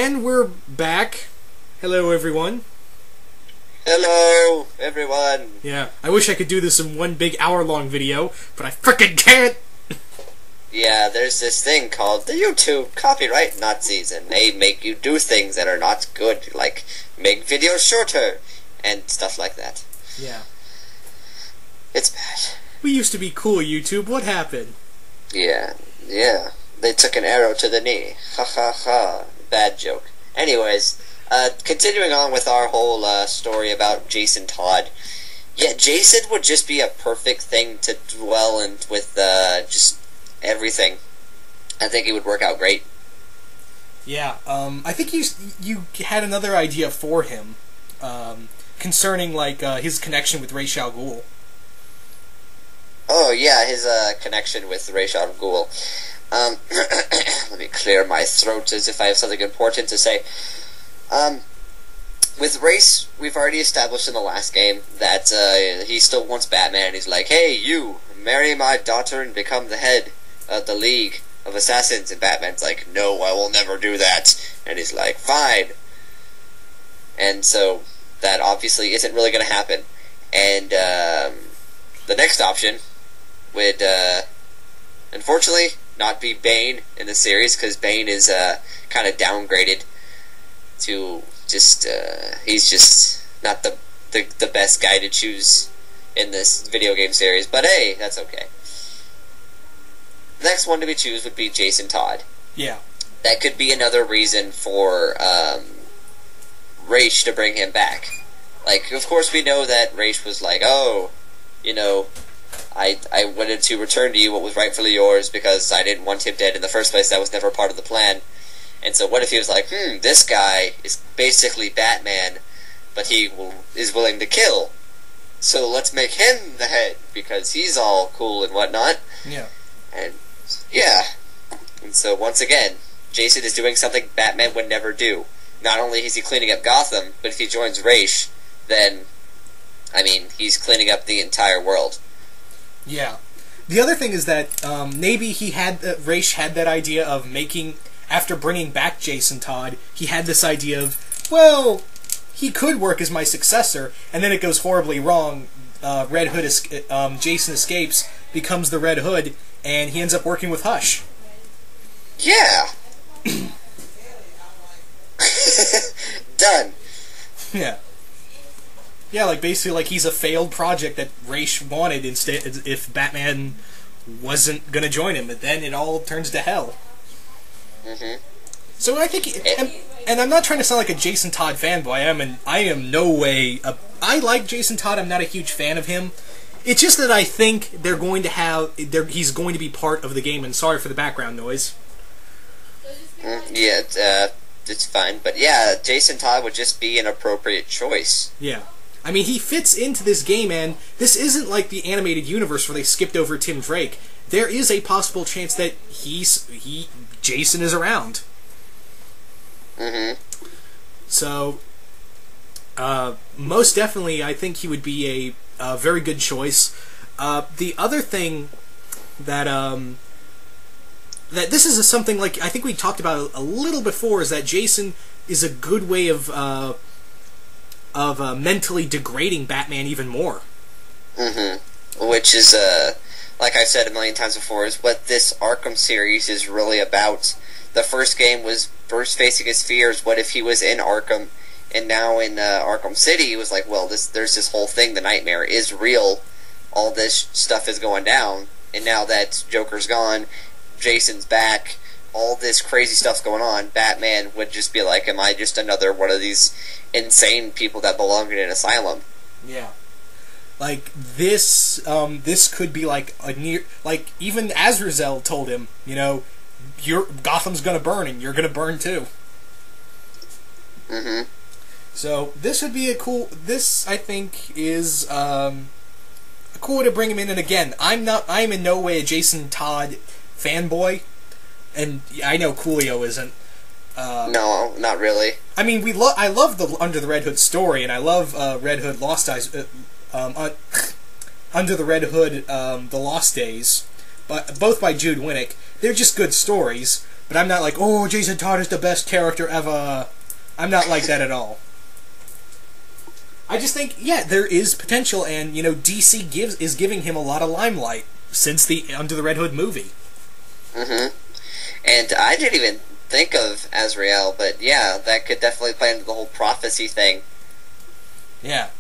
And we're back. Hello, everyone. Hello, everyone. Yeah, I wish I could do this in one big hour-long video, but I frickin' can't! Yeah, there's this thing called the YouTube copyright Nazis, and they make you do things that are not good, like make videos shorter, and stuff like that. Yeah. It's bad. We used to be cool, YouTube. What happened? Yeah. They took an arrow to the knee. Ha ha ha. Bad joke. Anyways, continuing on with our whole story about Jason Todd. Yeah, Jason would just be a perfect thing to dwell in with just everything. I think he would work out great. Yeah, I think you had another idea for him, concerning, like, his connection with Ra's al Ghul. Oh, yeah, his connection with Ra's al Ghul. Let me clear my throat as if I have something important to say. With Ra's, we've already established in the last game that he still wants Batman. He's like, hey, you, marry my daughter and become the head of the League of Assassins. And Batman's like, no, I will never do that. And he's like, fine. And so that obviously isn't really going to happen. And the next option would, unfortunately, not be Bane in the series, because Bane is kind of downgraded to just, he's just not the best guy to choose in this video game series, but hey, that's okay. The next one to be choose would be Jason Todd. Yeah. That could be another reason for Ra's to bring him back. Like, of course we know that Ra's was like, oh, you know, I wanted to return to you what was rightfully yours because I didn't want him dead in the first place. That was never part of the plan. And so what if he was like, this guy is basically Batman, but he is willing to kill. So let's make him the head because he's all cool and whatnot. Yeah. And, yeah. And so once again, Jason is doing something Batman would never do. Not only is he cleaning up Gotham, but if he joins Ra's, then, I mean, he's cleaning up the entire world. Yeah. The other thing is that maybe Ra's had that idea of making, after bringing back Jason Todd, he had this idea of, well, he could work as my successor, and then it goes horribly wrong. Jason escapes, becomes the Red Hood, and he ends up working with Hush. Yeah. Done. Yeah. Yeah, like, basically, like, he's a failed project that Ra's wanted instead if Batman wasn't gonna join him, but then it all turns to hell. Mm-hmm. So I think, and I'm not trying to sound like a Jason Todd fanboy, I am no way, I like Jason Todd, I'm not a huge fan of him. It's just that I think he's going to be part of the game, and sorry for the background noise. Yeah, it's fine, but yeah, Jason Todd would just be an appropriate choice. Yeah. I mean, he fits into this game, and this isn't like the animated universe where they skipped over Tim Drake. There is a possible chance that Jason is around. Mm-hmm. So, most definitely, I think he would be a very good choice. The other thing that this is something like I think we talked about a little before is that Jason is a good way of mentally degrading Batman even more. Mm-hmm. Which is, like I've said a million times before, is what this Arkham series is really about. The first game was Bruce facing his fears. What if he was in Arkham, and now in Arkham City, he was like, well, there's this whole thing, the nightmare is real. All this stuff is going down, and now that Joker's gone, Jason's back, all this crazy stuff's going on, Batman would just be like, am I just another one of these insane people that belong in an asylum? Yeah. Like, this could be like even Azrael told him, you know, Gotham's gonna burn, and you're gonna burn too. Mm-hmm. So, this would be this, I think, is, a cool way to bring him in, and again, I'm in no way a Jason Todd fanboy, and I know Coolio isn't. No, not really. I mean, I love the Under the Red Hood story, and I love Red Hood Lost Eyes, Under the Red Hood, The Lost Days, but both by Jude Winnick. They're just good stories, But I'm not like, oh, Jason Todd is the best character ever. I'm not like that at all. I just think, yeah, there is potential, and DC is giving him a lot of limelight since the Under the Red Hood movie. Mm-hmm. And I didn't even think of Azrael, but yeah, that could definitely play into the whole prophecy thing. Yeah.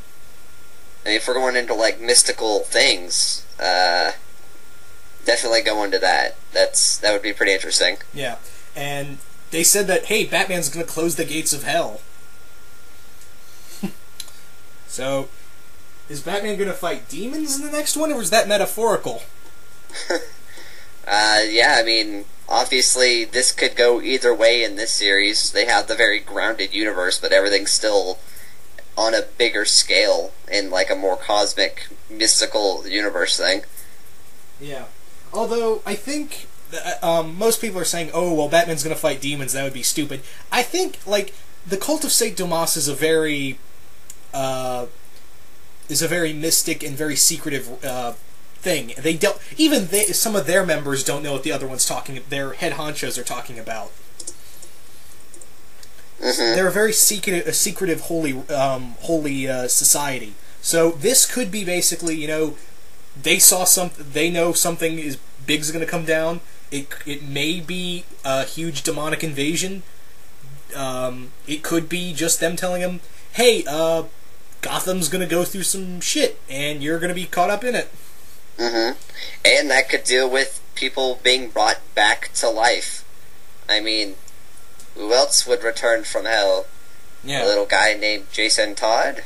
I mean, if we're going into like mystical things, definitely go into that. That would be pretty interesting. Yeah, and they said that, hey, Batman's going to close the gates of hell. So, is Batman going to fight demons in the next one, or is that metaphorical? Yeah, I mean, obviously this could go either way in this series. They have the very grounded universe, but everything's still on a bigger scale in like a more cosmic, mystical universe thing. Yeah. Although, I think most people are saying, oh, well, Batman's going to fight demons, that would be stupid. I think, like, the Cult of St. Dumas is a very mystic and very secretive thing. They don't some of their members don't know what the other one's their head honchos are talking about. Mm-hmm. They're a very secretive, holy society. So this could be basically, they know something is big's going to come down. It may be a huge demonic invasion. It could be just them telling him, hey, Gotham's going to go through some shit, and you're going to be caught up in it. Mm-hmm. And that could deal with people being brought back to life. I mean, who else would return from hell? Yeah. A little guy named Jason Todd?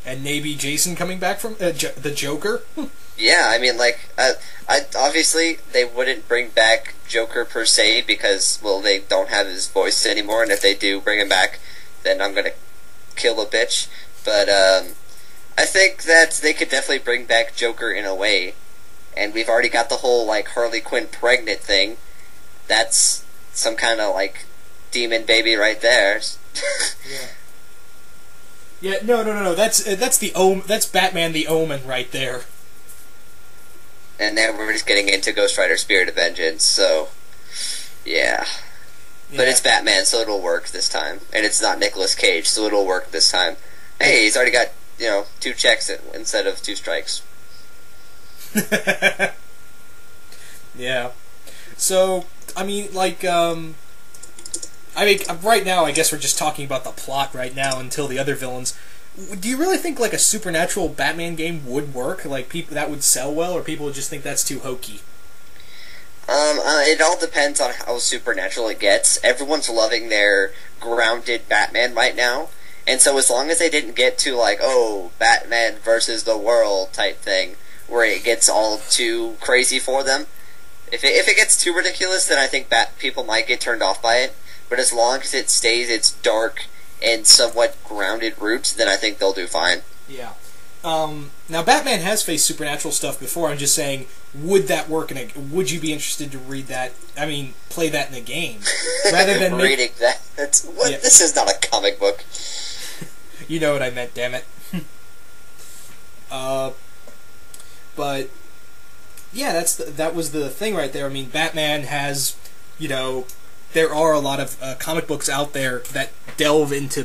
And maybe Jason coming back from the Joker? Yeah, I mean, like, obviously they wouldn't bring back Joker per se because, well, they don't have his voice anymore, and if they do bring him back, then I'm gonna kill a bitch. But I think that they could definitely bring back Joker in a way, and we've already got the whole, like, Harley Quinn pregnant thing. That's some kind of, like, demon baby right there. Yeah. Yeah, no. That's Batman the Omen right there. And then we're just getting into Ghost Rider Spirit of Vengeance, so yeah. But it's Batman, so it'll work this time. And it's not Nicolas Cage, so it'll work this time. Hey, he's already got, 2 checks instead of 2 strikes. Yeah. So, I mean, like, right now, I guess we're just talking about the plot right now until the other villains. Do you really think, like, a supernatural Batman game would work? Like, people that would sell well, or people would just think that's too hokey? It all depends on how supernatural it gets. Everyone's loving their grounded Batman right now. And so as long as they didn't get to, like, oh, Batman versus the world type thing, where it gets all too crazy for them, if it gets too ridiculous, then I think people might get turned off by it. But as long as it stays its dark and somewhat grounded roots, then I think they'll do fine. Yeah. Now, Batman has faced supernatural stuff before. I'm just saying, would that work would you be interested to read that? I mean, play that in a game rather than reading that. Yeah. This is not a comic book. You know what I meant, damn it. But yeah, that was the thing right there. I mean, Batman has, there are a lot of comic books out there that delving into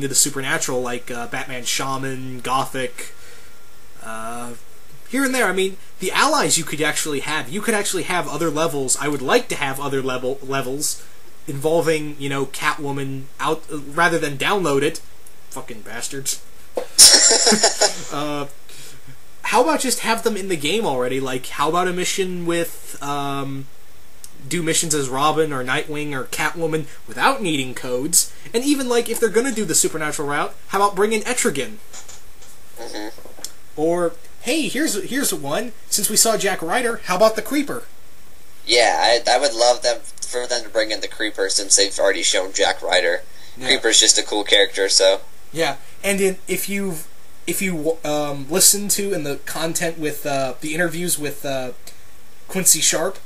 the supernatural, like Batman Shaman, Gothic, here and there. I mean, the allies you could actually have other levels. I would like to have other levels involving, Catwoman out rather than download it. Fucking bastards. How about just have them in the game already? Like, how about a mission with, do missions as Robin or Nightwing or Catwoman without needing codes? And even, like, if they're gonna do the supernatural route, how about bring in Etrigan? Mm-hmm. Or, hey, here's one. Since we saw Jack Ryder, how about the Creeper? Yeah, I would love for them to bring in the Creeper since they've already shown Jack Ryder. Yeah. Creeper's just a cool character, so... Yeah, and if you listen to in the content with the interviews with Quincy Sharp,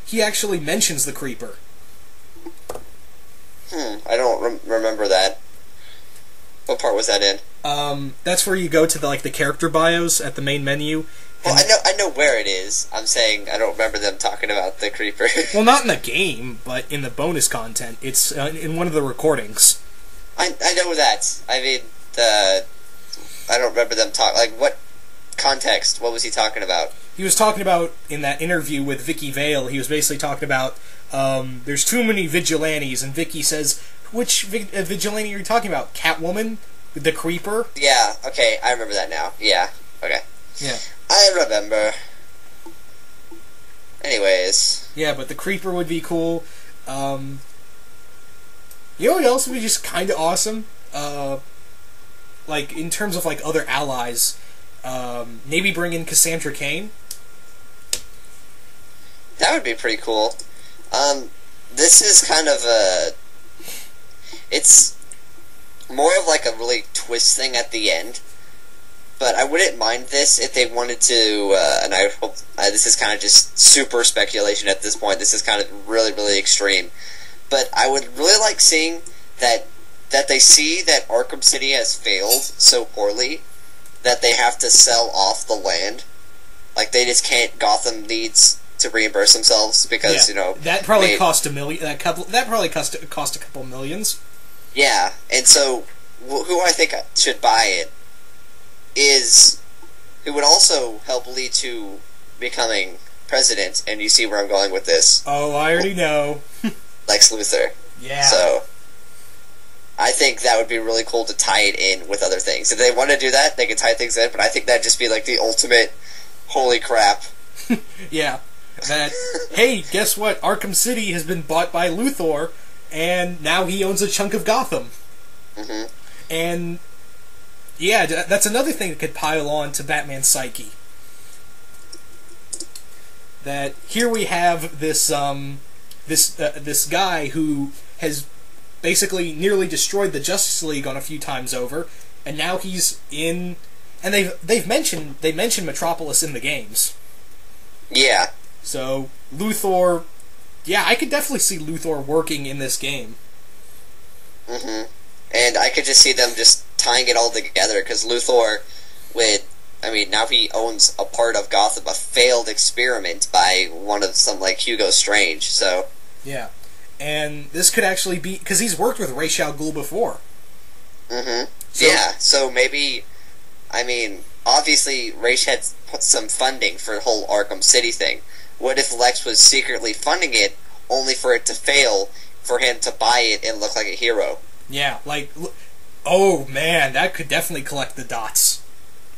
he actually mentions the Creeper. I don't remember that. What part was that in? That's where you go to the character bios at the main menu, Well, I know where it is. I'm saying I don't remember them talking about the creeper. Well, not in the game, but in the bonus content. It's in one of the recordings. I know that. I mean, I don't remember them talk. Like, what context? What was he talking about? He was talking about, in that interview with Vicky Vale, he was basically talking about, there's too many vigilantes, and Vicky says, which vigilante are you talking about? Catwoman? The Creeper? Yeah, okay, I remember that now. Yeah, okay. Yeah. I remember. Anyways. Yeah, but the Creeper would be cool. You know what else would be just kind of awesome? Like, in terms of, like, other allies, maybe bring in Cassandra Cain. That would be pretty cool. This is kind of a... It's more of like a really twist thing at the end. But I wouldn't mind this if they wanted to, and I hope... this is kind of just super speculation at this point. This is kind of really, really extreme. But I would really like seeing that they see that Arkham City has failed so poorly that they have to sell off the land. Like, they just can't... Gotham needs to reimburse themselves because, you know... That probably cost $1 million... That probably cost a couple millions. Yeah, and so who I think should buy it is... Who would also help lead to becoming president, and you see where I'm going with this. Oh, I already know. Lex Luthor. Yeah. So, I think that would be really cool to tie it in with other things. If they want to do that, they can tie things in, but I think that'd just be like the ultimate holy crap. Yeah. That, hey, guess what? Arkham City has been bought by Luthor, and now he owns a chunk of Gotham. Mm-hmm. And, yeah, that's another thing that could pile on to Batman's psyche. That here we have this, this guy who has basically nearly destroyed the Justice League on a few times over, and now he's in... And they mentioned Metropolis in the games. Yeah. So, Luthor... Yeah, I could definitely see Luthor working in this game. Mm-hmm. And I could just see them just tying it all together, because Luthor would... I mean, now he owns a part of Gotham, a failed experiment by some, like, Hugo Strange, so... Yeah. And this could actually be... Because he's worked with Ra's al Ghul before. Mm-hmm. So, yeah, so maybe... I mean, obviously, Ra's had put some funding for the whole Arkham City thing. What if Lex was secretly funding it, only for it to fail, for him to buy it and look like a hero? Yeah, like... Oh, man, that could definitely collect the dots.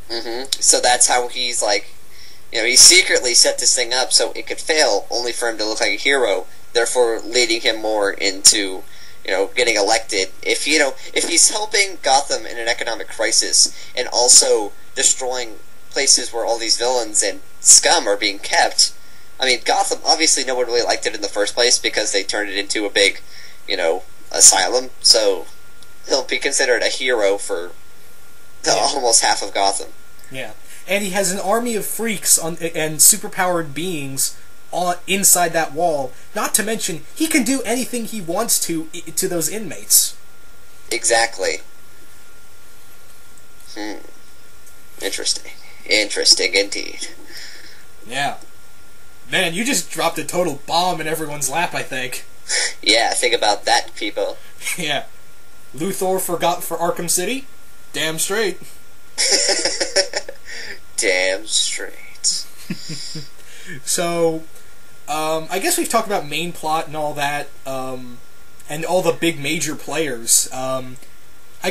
Mm-hmm. So that's how he's, like... You know, he secretly set this thing up so it could fail, only for him to look like a hero, therefore leading him more into, you know, getting elected. If he's helping Gotham in an economic crisis, and also destroying places where all these villains and scum are being kept... I mean, Gotham, obviously no one really liked it in the first place, because they turned it into a big, you know, asylum, so he'll be considered a hero for almost half of Gotham. Yeah. And he has an army of freaks and superpowered beings inside that wall. Not to mention, he can do anything he wants to those inmates. Exactly. Interesting. Interesting indeed. Yeah. Man, you just dropped a total bomb in everyone's lap, I think. Yeah, think about that, people. Yeah. Luthor forgot for Arkham City? Damn straight. Damn straight. So, I guess we've talked about main plot and all that, and all the big major players. I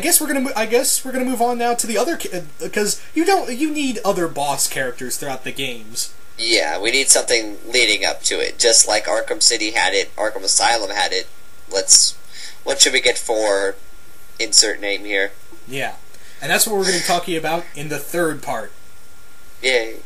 guess we're gonna move on now to the other, because you need other boss characters throughout the games. Yeah, we need something leading up to it, just like Arkham City had it, Arkham Asylum had it. What should we get for insert name here? Yeah, and that's what we're going to be talking about in the third part. Yay.